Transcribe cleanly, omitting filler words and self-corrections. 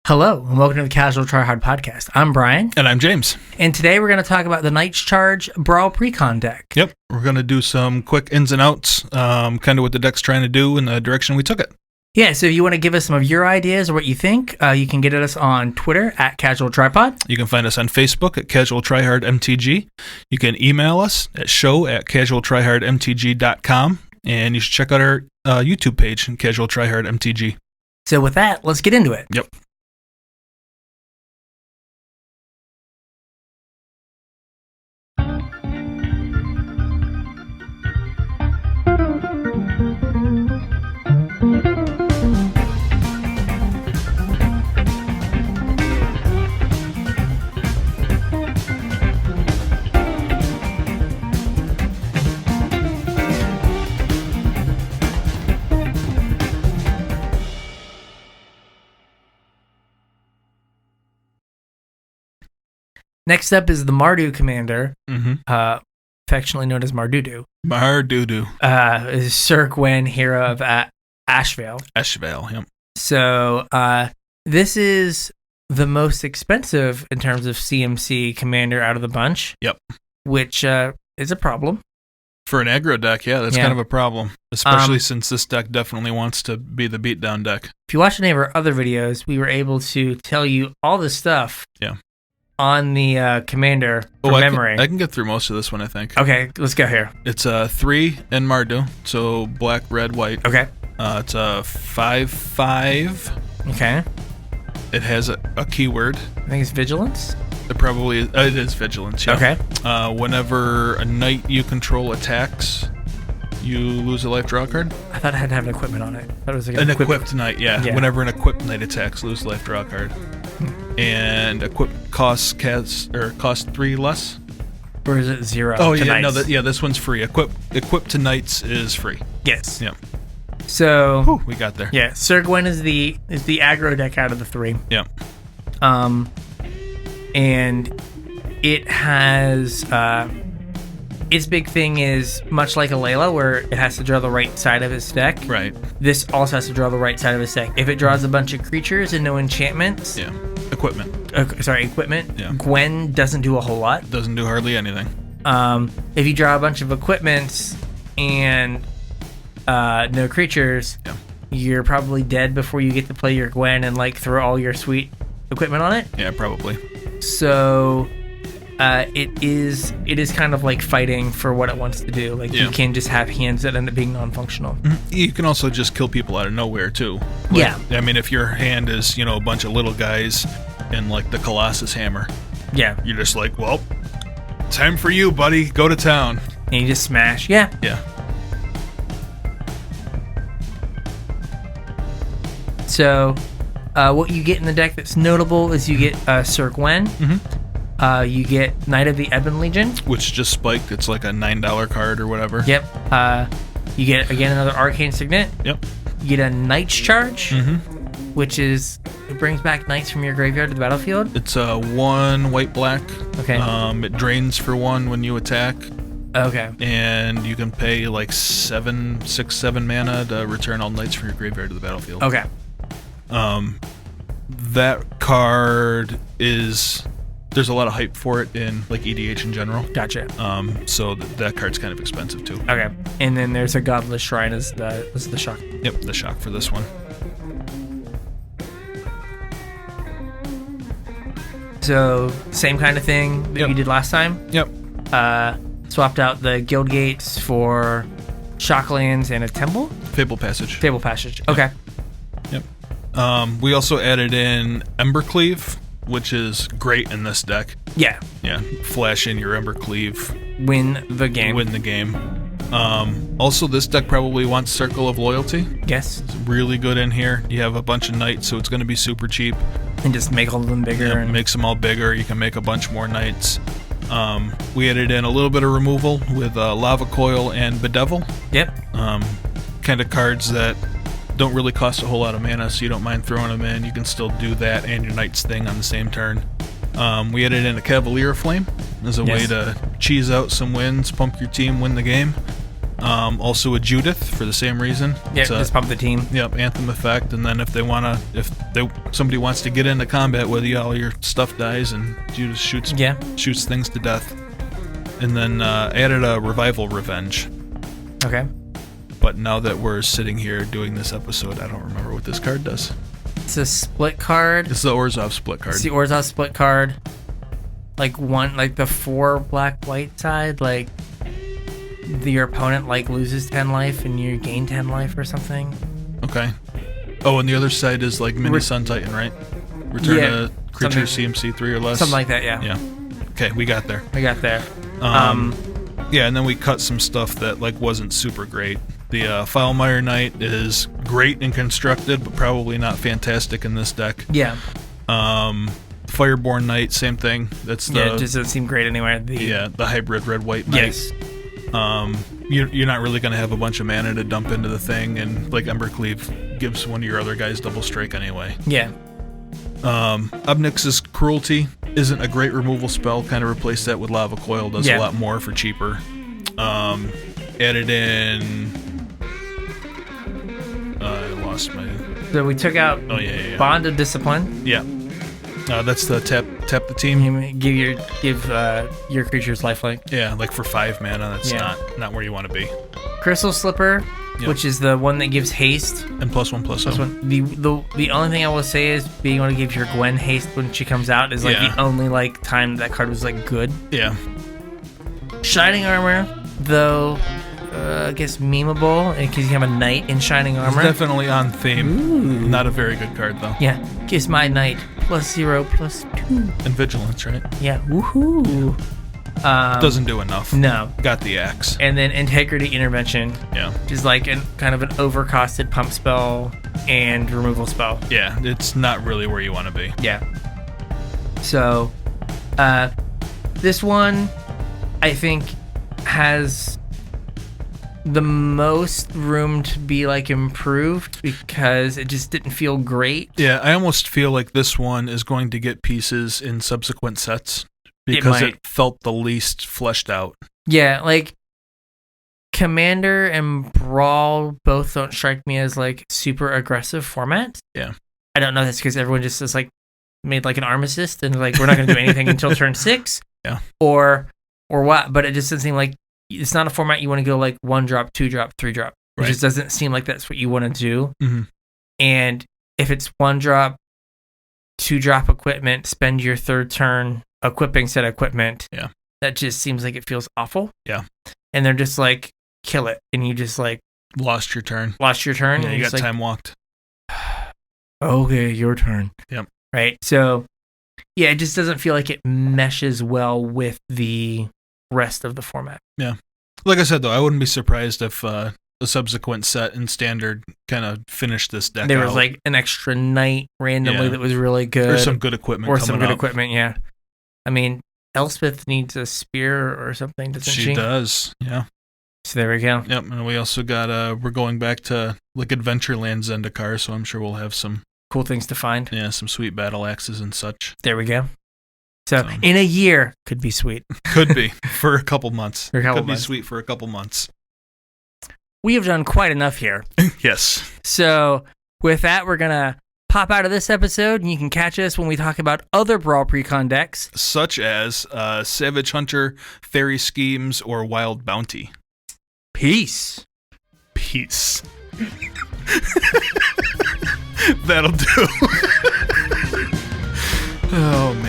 Hello, and welcome to the Casual Try Hard podcast. I'm Bryan. And I'm James. And today we're going to talk about the Knight's Charge Brawl Precon deck. Yep, we're going to do some quick ins and outs, kind of what the deck's trying to do and the direction we took it. Yeah, so if you want to give us some of your ideas or what you think, you can get at us on Twitter at Casual Tripod. You can find us on Facebook at Casual Try Hard MTG. You can email us at show@casualtryhardmtg.com. And you should check out our YouTube page, Casual Try Hard MTG. So with that, let's get into it. Yep. Next up is the Mardu Commander, affectionately known as Mardudu. Mardudu. Is Sir Gwen, hero of Ashvale. Ashvale, yep. So this is the most expensive in terms of CMC commander out of the bunch. Yep. Which is a problem. For an aggro deck, yeah, that's kind of a problem. Especially since this deck definitely wants to be the beatdown deck. If you watch any of our other videos, we were able to tell you all the stuff on the commander from memory. I can get through most of this one, I think. Okay, let's go here. It's 3 in Mardu, so black, red, white. Okay. It's a 5/5. Okay. It has a keyword. I think it's Vigilance. It probably is. It is Vigilance, yeah. Okay. Whenever a knight you control attacks, you lose a life draw card. I thought it had to have an equipment on it. I thought it was like an equipped knight, yeah. Whenever an equipped knight attacks, lose a life draw card. And equip costs 3 less. Or is it 0? Oh yeah, no, this one's free. Equip to knights is free. Yes. Yep. So we got there. Yeah, Sir Gwen is the aggro deck out of the 3. Yep. And it has its big thing is much like a Layla, where it has to draw the right side of its deck. Right. This also has to draw the right side of its deck. If it draws a bunch of creatures and no enchantments, equipment. Equipment. Yeah. Gwen doesn't do a whole lot. Doesn't do hardly anything. If you draw a bunch of equipments and no creatures, you're probably dead before you get to play your Gwen and throw all your sweet equipment on it. Yeah, probably. So it is kind of like fighting for what it wants to do. You can just have hands that end up being non-functional. You can also just kill people out of nowhere too. I mean, if your hand is a bunch of little guys and the Colossus Hammer, you're just well, time for you, buddy. Go to town. And you just smash. Yeah. So what you get in the deck that's notable is you get Sir Gwen. You get Knight of the Ebon Legion, which just spiked. It's like a $9 card or whatever. Yep. You get again another Arcane Signet. Yep. You get a Knight's Charge, which is it brings back knights from your graveyard to the battlefield. It's 1 white black. Okay. It drains for 1 when you attack. Okay. And you can pay 7 mana to return all knights from your graveyard to the battlefield. Okay. That card is. There's a lot of hype for it in EDH in general. Gotcha. So that card's kind of expensive too. Okay. And then there's a Godless Shrine as the shock. Yep, the shock for this one. So same kind of thing that you did last time. Yep. Swapped out the Guild Gates for Shocklands and a Temple. Fable Passage. Okay. Yep. We also added in Embercleave, which is great in this deck. Yeah. Flash in your Embercleave. Win the game. Also, this deck probably wants Circle of Loyalty. Yes. It's really good in here. You have a bunch of knights, so it's going to be super cheap. And just make all of them bigger. Yeah, makes them all bigger. You can make a bunch more knights. We added in a little bit of removal with Lava Coil and Bedevil. Yep. Kind of cards that don't really cost a whole lot of mana, so you don't mind throwing them in. You can still do that and your Knight's thing on the same turn. We added in a Cavalier Flame as a way to cheese out some wins, pump your team, win the game. Also a Judith for the same reason. Yeah, just pump the team. Yep, Anthem effect, and then if somebody wants to get into combat with you, all your stuff dies, and Judith shoots things to death. And then added a Revival Revenge. Okay. But now that we're sitting here doing this episode, I don't remember what this card does. It's a split card. It's the Orzhov split card. It's the Orzhov split card. Like the 4 black-white side, like your opponent loses 10 life and you gain 10 life or something. Okay. Oh, and the other side is like Mini Sun Titan, right? Return a creature CMC 3 or less. Something like that, yeah. Yeah. Okay, we got there. Yeah, and then we cut some stuff that wasn't super great. The Filemire Knight is great and constructed, but probably not fantastic in this deck. Yeah. Fireborn Knight, same thing. That's it just doesn't seem great anywhere. The hybrid red-white Knight. Yes. You're not really going to have a bunch of mana to dump into the thing, and Embercleave gives one of your other guys double strike anyway. Yeah. Obnyx's Cruelty isn't a great removal spell. Kind of replace that with Lava Coil. Does a lot more for cheaper. Added in... I lost my... So we took out Bond of Discipline. Yeah. That's the tap the team. Give your creatures lifelink. Yeah, for 5 mana. That's not where you want to be. Crystal Slipper, which is the one that gives haste. And +1/+1. The only thing I will say is being able to give your Gwen haste when she comes out is the only time that card was good. Yeah. Shining Armor, though, I guess memeable because you have a knight in Shining Armor. It's definitely on theme. Ooh. Not a very good card though. Yeah, gives my knight +0/+2. And vigilance, right? Yeah. Woohoo. Doesn't do enough. No. Got the axe. And then Integrity Intervention. Yeah. Which is kind of an overcosted pump spell and removal spell. Yeah, it's not really where you want to be. Yeah. So, this one, I think, has the most room to be improved because it just didn't feel great. Yeah, I almost feel like this one is going to get pieces in subsequent sets because it felt the least fleshed out. Yeah, Commander and Brawl both don't strike me as super aggressive formats. Yeah. I don't know if that's because everyone just is made an armistice and we're not going to do anything until turn 6. Yeah. Or what, but it just doesn't seem like it's not a format you want to go 1 drop, 2 drop, 3 drop. It just doesn't seem like that's what you want to do. Mm-hmm. And if it's 1 drop, 2 drop equipment, spend your 3rd turn equipping said equipment. Yeah. That just seems like it feels awful. Yeah. And they're just kill it. And you just lost your turn. Yeah, you got time walked. Okay, your turn. Yep. Right. So, yeah, it just doesn't feel like it meshes well with the rest of the format. Yeah. Like I said, though, I wouldn't be surprised if a subsequent set in Standard kind of finished this deck There was an extra knight randomly that was really good. Or some good equipment equipment, yeah. I mean, Elspeth needs a spear or something, doesn't she? She does, yeah. So there we go. Yep, and we also got, we're going back to Adventureland Zendikar, so I'm sure we'll have some cool things to find. Yeah, some sweet battle axes and such. There we go. So in a year, could be sweet. Could be, for a couple months. Could be sweet for a couple months. We have done quite enough here. Yes. So with that, we're going to pop out of this episode, and you can catch us when we talk about other Brawl Precon decks. Such as Savage Hunter, Fairy Schemes, or Wild Bounty. Peace. That'll do. Oh, man.